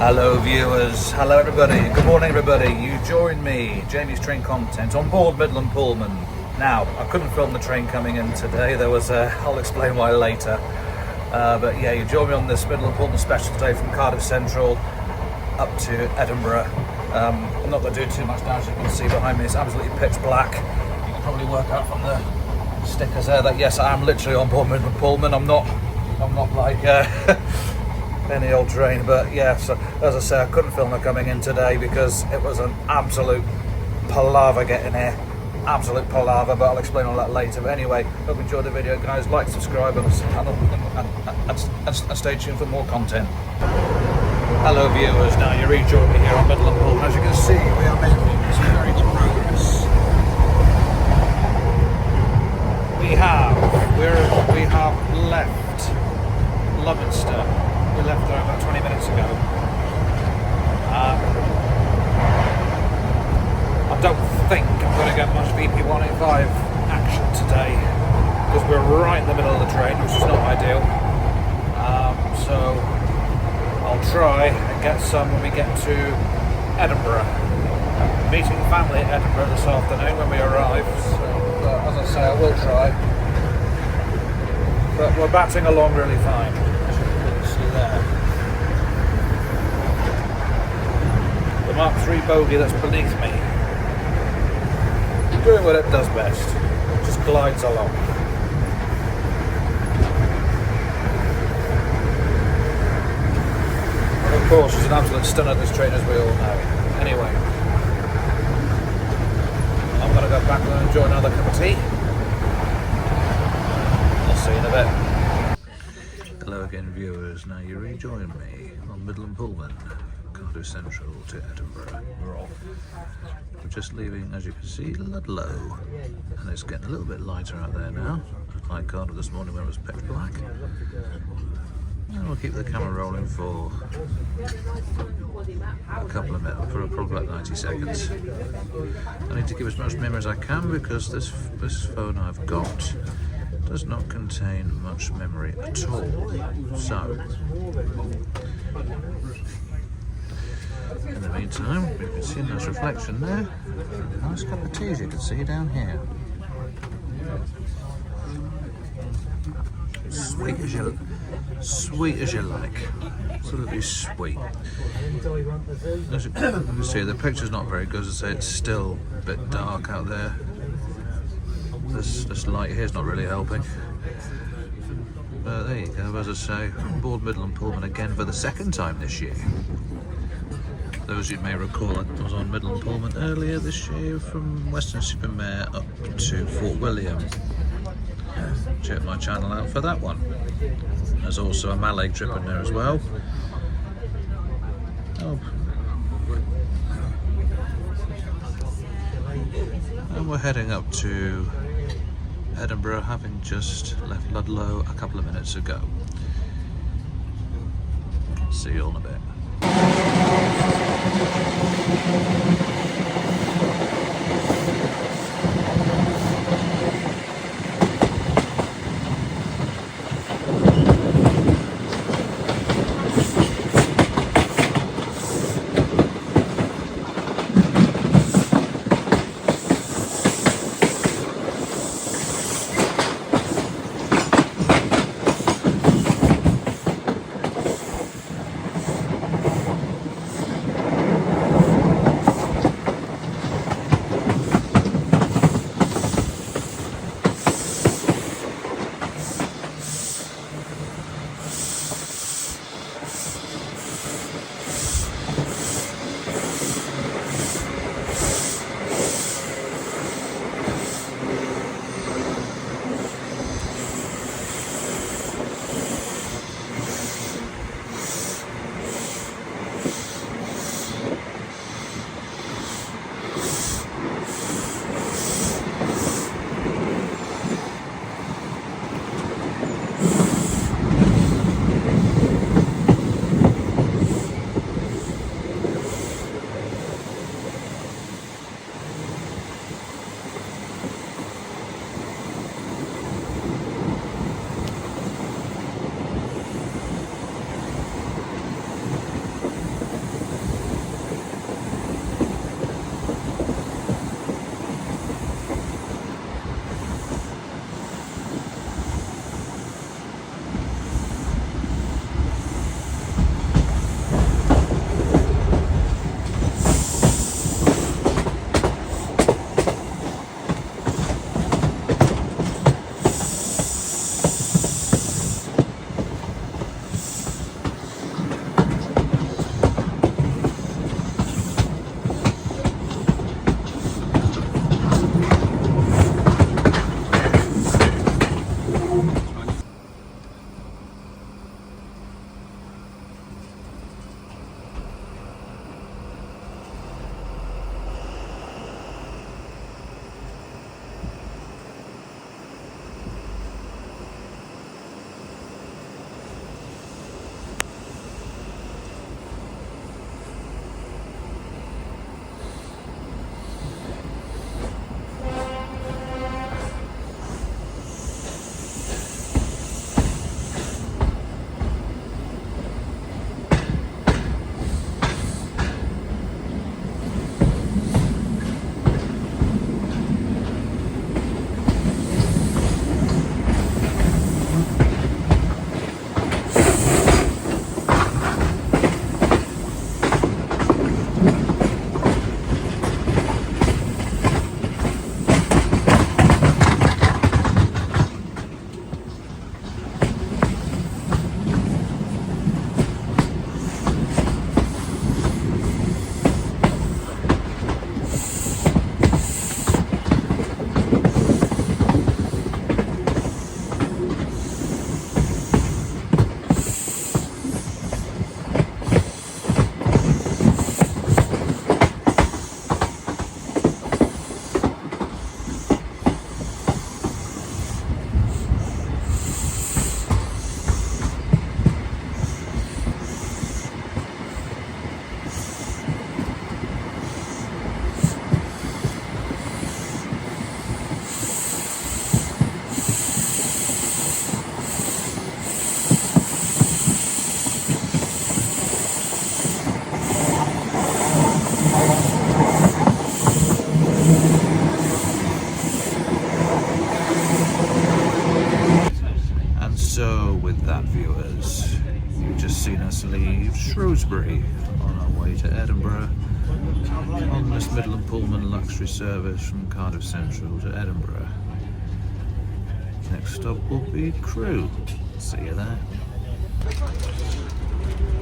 Hello viewers, hello everybody, good morning everybody. You join me, Jamie's Train Content, on board Midland Pullman. Now, I couldn't film the train coming in today, I'll explain why later. But yeah, you join me on this Midland Pullman special today from Cardiff Central up to Edinburgh. I'm not going to do too much now, as you can see behind me, it's absolutely pitch black. You can probably work out from the stickers there that yes, I am literally on board Midland Pullman. I'm not like any old train, but yeah, so as I say, I couldn't film it coming in today because it was an absolute palaver getting here. Absolute palaver, but I'll explain all that later. But anyway, hope you enjoyed the video, guys. Like, subscribe, and stay tuned for more content. Hello viewers, now you rejoin me here on Midland Pullman. As you can see, we are making some very good progress. We have left Leominster. We left there about 20 minutes ago. I don't think I'm going to get much BP185 action today because we're right in the middle of the train, which is not ideal. So I'll try and get some when we get to Edinburgh. Meeting family at Edinburgh this afternoon when we arrive. So as I say, I will try. But we're batting along really fine. There. The Mark III bogey that's beneath me, doing what it does best, just glides along. And of course, she's an absolute stunner, this train, as we all know. Anyway, I'm going to go back and enjoy another cup of tea. I'll see you in a bit. Hello again viewers, now you rejoin me on Midland Pullman, Cardiff Central to Edinburgh. We're just leaving, as you can see, Ludlow, and it's getting a little bit lighter out there now, like Cardiff this morning when it was pitch black. And we'll keep the camera rolling for a couple of minutes, for probably about 90 seconds. I need to give as much memory as I can because this phone I've got does not contain much memory at all. So, in the meantime, you can see a nice reflection there. A nice cup of tea, as you can see down here. Sweet as you like. Absolutely sweet. As you can see, the picture's not very good. As I say, it's still a bit dark out there. This light here is not really helping. But there you go, as I say, on board Midland Pullman again for the second time this year. Those you may recall, I was on Midland Pullman earlier this year from Weston-super-Mare up to Fort William. Check my channel out for that one. There's also a Malay trip in there as well. Oh. And we're heading up to Edinburgh, having just left Ludlow a couple of minutes ago. See you all in a bit. leave Shrewsbury on our way to Edinburgh on this Midland Pullman luxury service from Cardiff Central to Edinburgh. Next stop will be Crewe. See you there.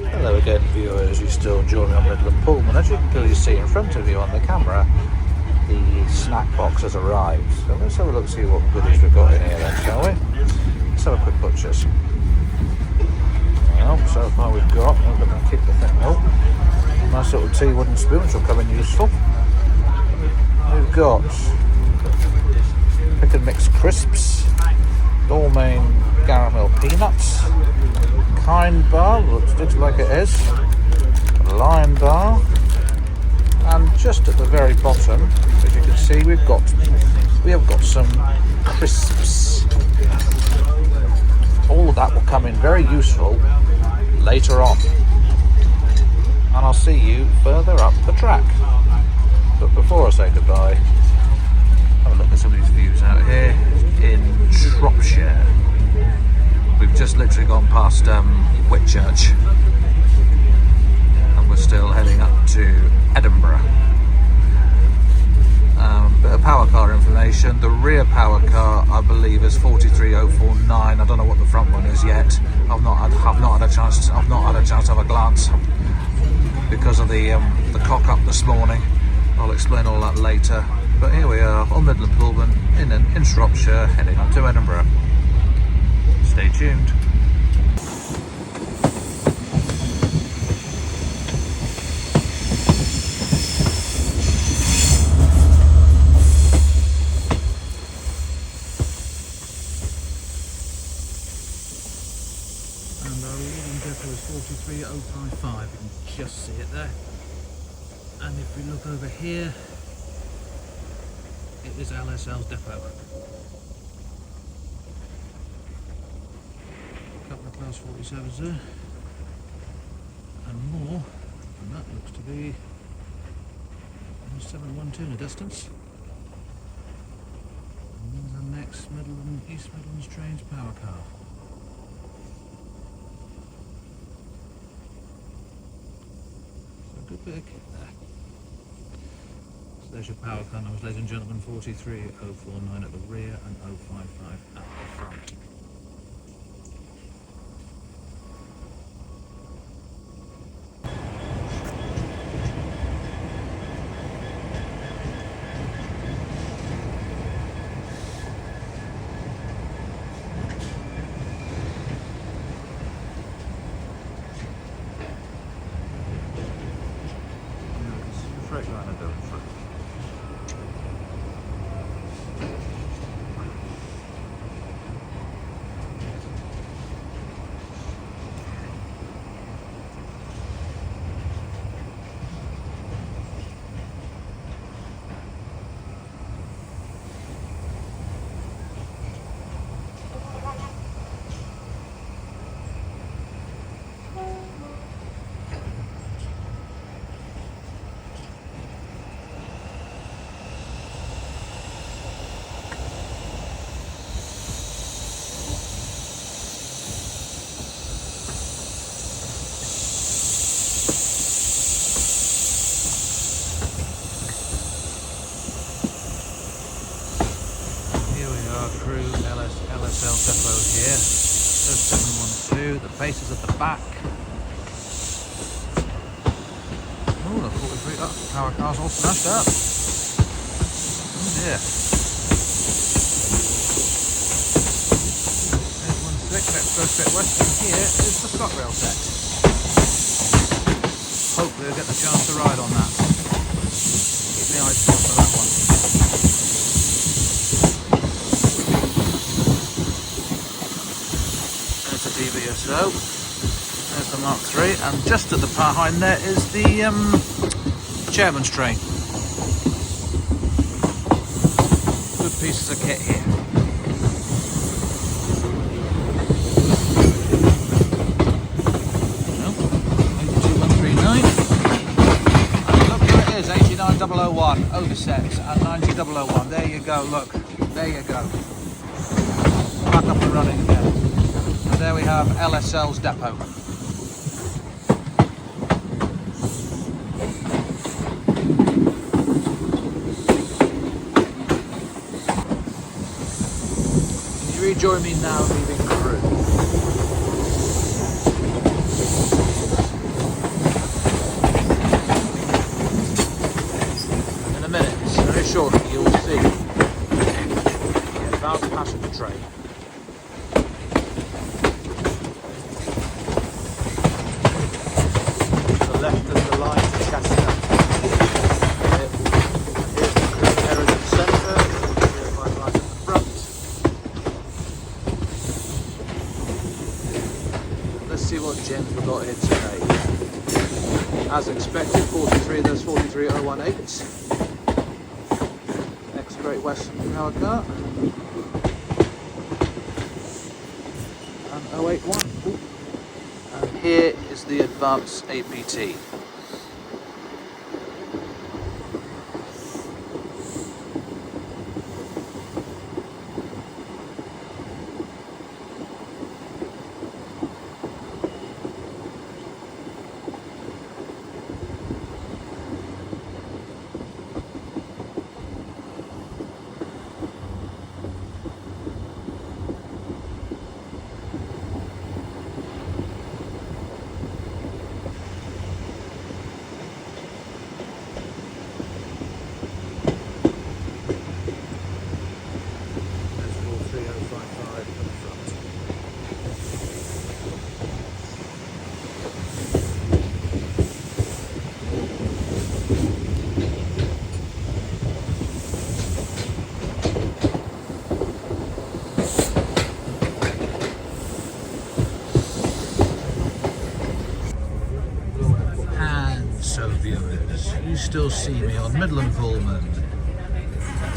Hello again, viewers. You're still joining on Midland Pullman. As you can clearly see in front of you on the camera, the snack box has arrived. So let's have a look, see what goodies we've got in here then, shall we? Let's have a quick butcher's. Well, so far we've got, I'm going to kick the thing up. Nice little tea wooden spoon, which will come in useful. We've got pick and mix crisps, Dormain caramel peanuts, Kind bar, looks like it is, Lion bar, and just at the very bottom, as you can see, we have got some crisps. All of that will come in very useful later on, and I'll see you further up the track. But before I say goodbye, have a look at some of these views out here in Shropshire. We've just literally gone past Whitchurch, and we're still heading up to Edinburgh. Bit of power car information. The rear power car, I believe, is 43049. I don't know what the front one is yet. I've not had a chance to have a glance because of the cock up this morning. I'll explain all that later. But here we are on Midland Pullman in Shropshire, heading on to Edinburgh. Stay tuned. And our leading depot is 43055. You can just see it there. And if we look over here, it is LSL's depot. A couple of class 47s there, and more, and that looks to be 712 in the distance. And the next East Midlands Trains power car. So a good bit of kit there. There's your power car numbers, ladies and gentlemen, 43049 at the rear and 055 at the front. Freight liner going through. Crewe LSL depot here. There's 712. The base is at the back. Oh, the 43. That power car's all smashed up. Oh dear. 816. Let's go straight west. And here is the ScotRail set. Hopefully we'll get the chance to ride on that. Keep the eyes peeled for that one. DBSO. There's the Mark III, and just at the behind there is the chairman's train. Good pieces of kit here. Well, 82139. And look, here it is, 89001, overset at 90001. There you go, look, there you go. Back up and running again. There we have LSL's depot. you rejoin me now leaving Crewe? In a minute, very shortly, you will see the advanced passenger train. To the left of the line to Chester. Here's the Cardiff Central. Right at the front. Let's see what gems we've got here today. As expected, 43, there's 43018. Next Great Western power car. And 081. Ooh. And here is the advanced APT. You still see me on Midland Pullman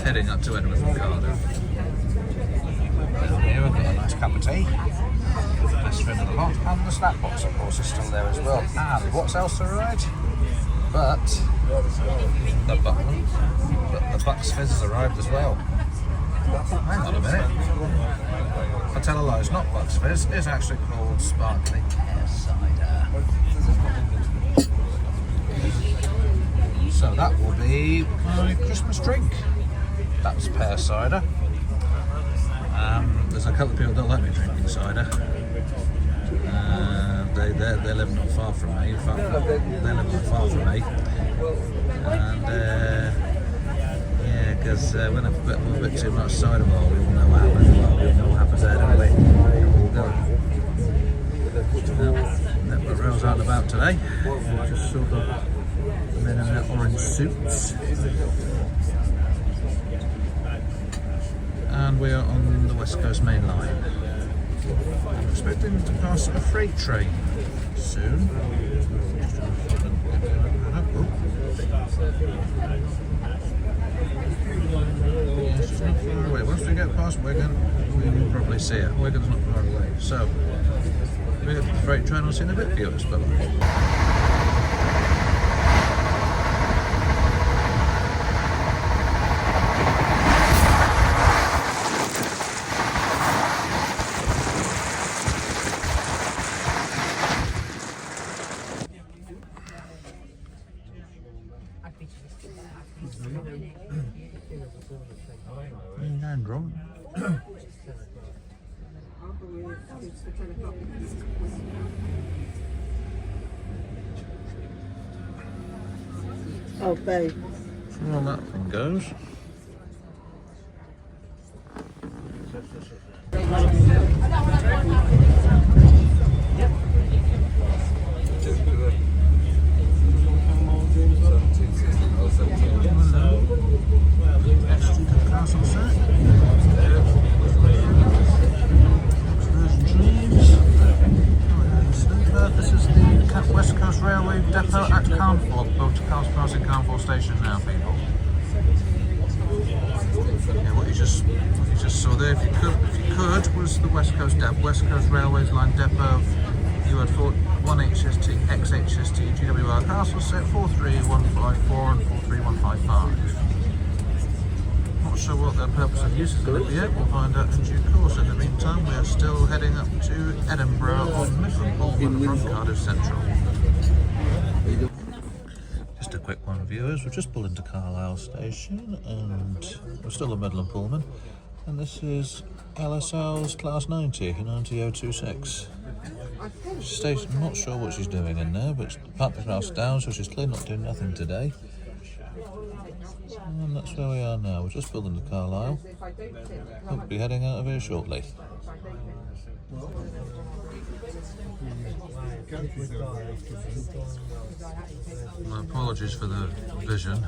heading up to Edinburgh from Cardiff. Down here I've got a nice cup of tea, best friend of the lot, and the snack box of course is still there as well. And what's else to ride? But the Bucks Fizz has arrived as well. Hang on a minute. I tell a lie, it's not Bucks Fizz, it's actually called Sparkling Pear Cider. So that will be my Christmas drink. That's pear cider. There's a couple of people that don't like me drinking cider. They live not far from me. In fact, they live not far from me. And yeah, because when I put a bit too much cider, well, we all know what happens. Well, we all know what happens there, don't we? Let my rails out and about today. Just sort of men in their orange suits. And we are on the West Coast Main Line. I'm expecting to pass a freight train soon. Yes, it's not far away. Once we get past Wigan, we will probably see it. Wigan's not far away. So, we'll get the freight train. I'll see you in a bit, viewers. Bye-bye. Oh, babe. Well, that thing goes. This is the West Coast Railway depot at Carnforth. Both cars passing Carnforth station now, people. Yeah, what you just saw there, if you could, was the West Coast Railways line depot. You had 1HST, XHST, GWR Castle set 43154 and 43155. Not sure what their purpose of use is going to be yet, we'll find out in due course. In the meantime, we are still heading up to Edinburgh on Midland Pullman from Cardiff Central. Just a quick one, viewers. We've just pulled into Carlisle station and we're still on Midland Pullman. And this is LSL's Class 90026. I'm not sure what she's doing in there, but pumped the class down, so she's clearly not doing nothing today. And that's where we are now. We're just building the Carlisle. Hope to be heading out of here shortly. My apologies for the vision.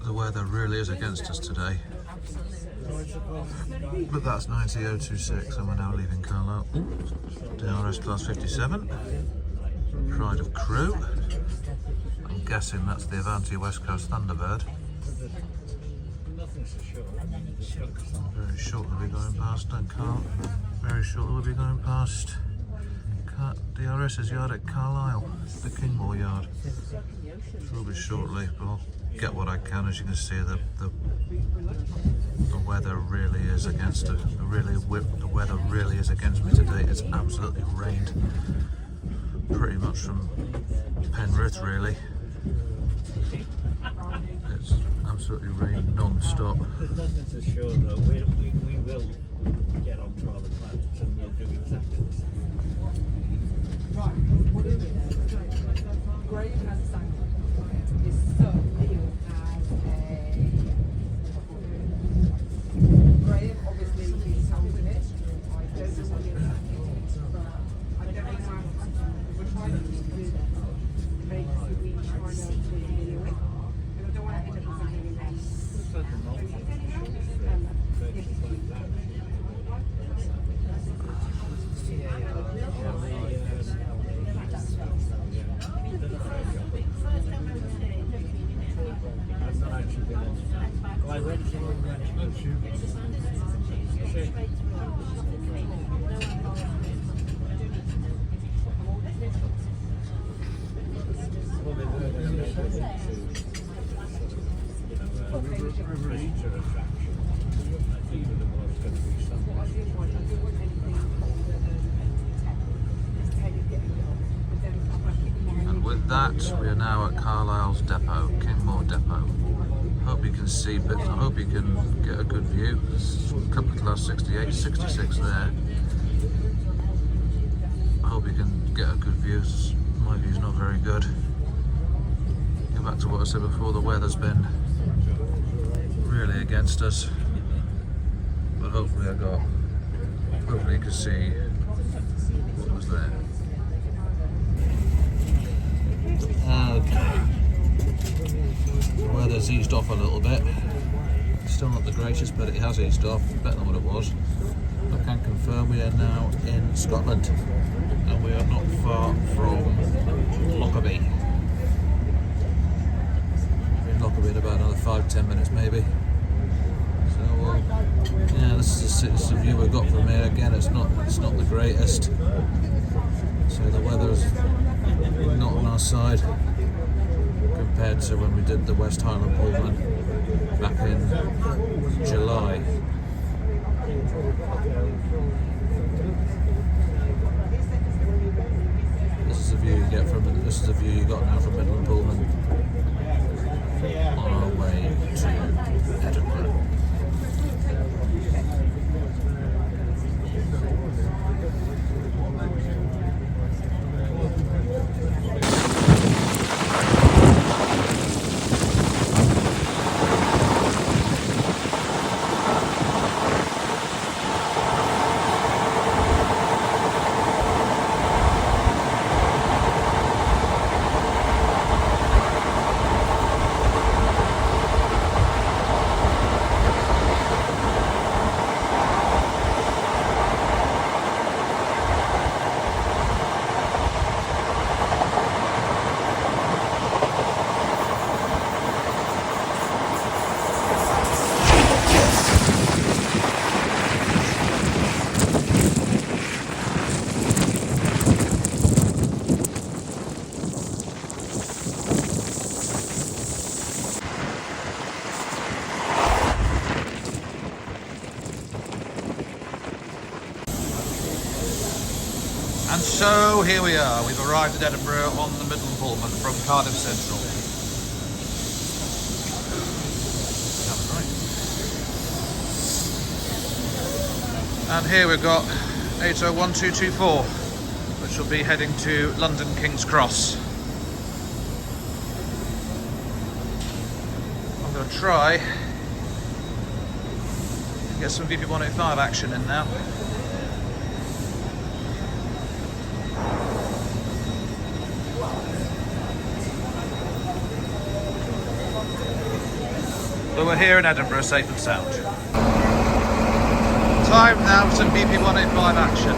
The weather really is against us today. But that's 90026 and we're now leaving Carlisle. DRS class 57. Pride of Crew. I'm guessing that's the Avanti West Coast Thunderbird. Very shortly we'll be going past Carl. Very shortly we'll be going past DRS's yard at Carlisle, the Kingmore yard. Probably shortly, but I'll get what I can. As you can see, the weather really is against it. The weather really is against me today. It's absolutely rained pretty much from Penrith, really. It's absolutely rained non-stop. There's nothing to show though. We will get on to other planets and we'll do exactly the same. Right, what is it? Graham has a sign. His son, Neil, has a... Graham, obviously, he's holding it. I don't know what the exact is, but I don't know how we're trying to do that. Basically, trying to put Neil in. And I don't want to end up something in And with that, we are now at Carlisle's depot, Kingmore depot. Hope you can see bits, I hope you can get a good view. There's a couple of class 68, 66 there. I hope you can get a good view. My view's not very good. Go back to what I said before, the weather's been really against us. But hopefully hopefully you can see what was there. Okay. The weather's eased off a little bit. Still not the greatest, but it has eased off, better than what it was. I can confirm we are now in Scotland, and we are not far from Lockerbie. In Lockerbie in about another 5-10 minutes maybe. So yeah, this is the view we've got from here. Again, it's not the greatest. So the weather is not on our side compared to when we did the West Highland Pullman back in July. This is the view you got now from Midland Pullman on our way to Edinburgh. And so here we are, we've arrived at Edinburgh on the Midland Pullman from Cardiff Central. That was right. And here we've got 801224, which will be heading to London King's Cross. I'm going to try and get some VP185 action in now. But we're here in Edinburgh, safe and sound. Time now for some BP185 action.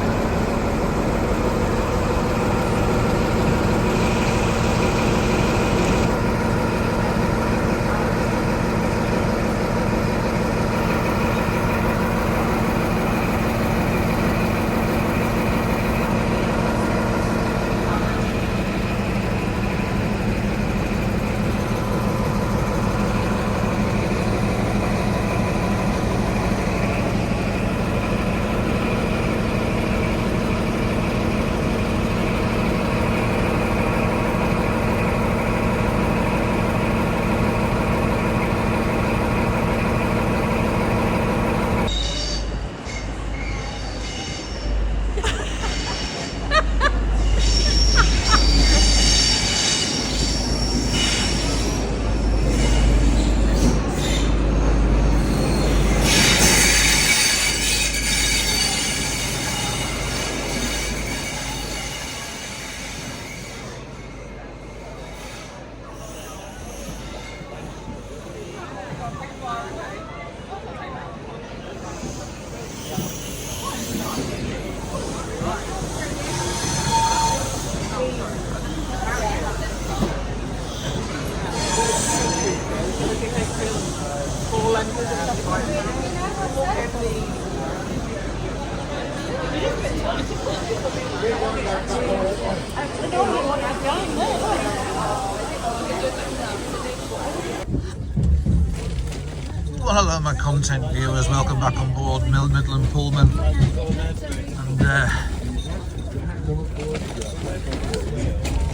Well, hello my content viewers, welcome back on board Midland Pullman. And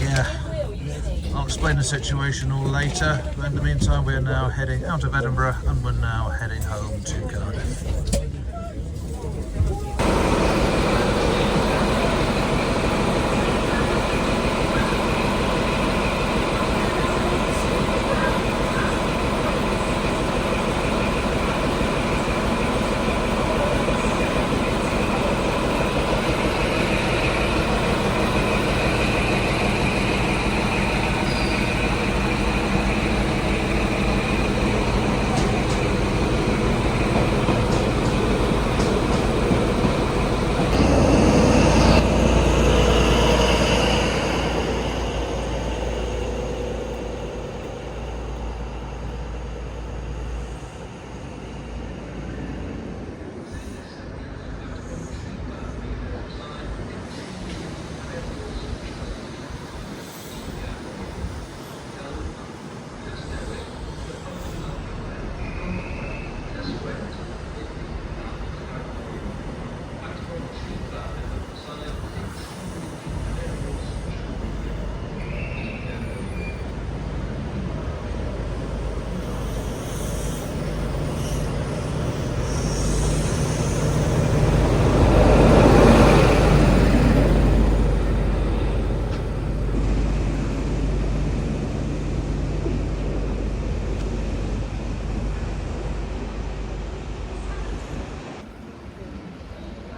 yeah, I'll explain the situation all later, but in the meantime we're now heading out of Edinburgh and we're now heading home to Cardiff.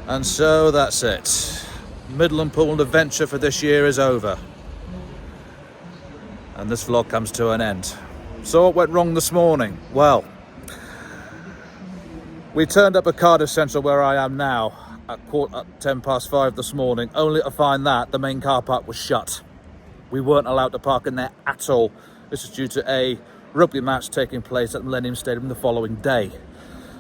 And so that's it. Midland Pullman adventure for this year is over. And this vlog comes to an end. So what went wrong this morning? Well, we turned up at Cardiff Central where I am now at 5:10 this morning, only to find that the main car park was shut. We weren't allowed to park in there at all. This is due to a rugby match taking place at Millennium Stadium the following day.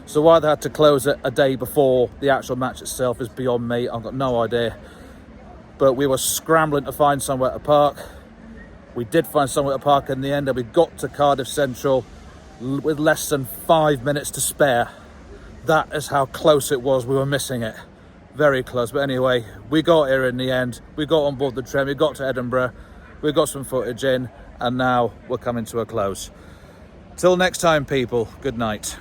So why they had to close it a day before the actual match itself is beyond me. I've got no idea. But we were scrambling to find somewhere to park. We did find somewhere to park in the end, and we got to Cardiff Central with less than 5 minutes to spare. That is how close it was. We were missing it. Very close. But anyway, we got here in the end. We got on board the train. We got to Edinburgh. We got some footage in, and now we're coming to a close. Till next time, people. Good night.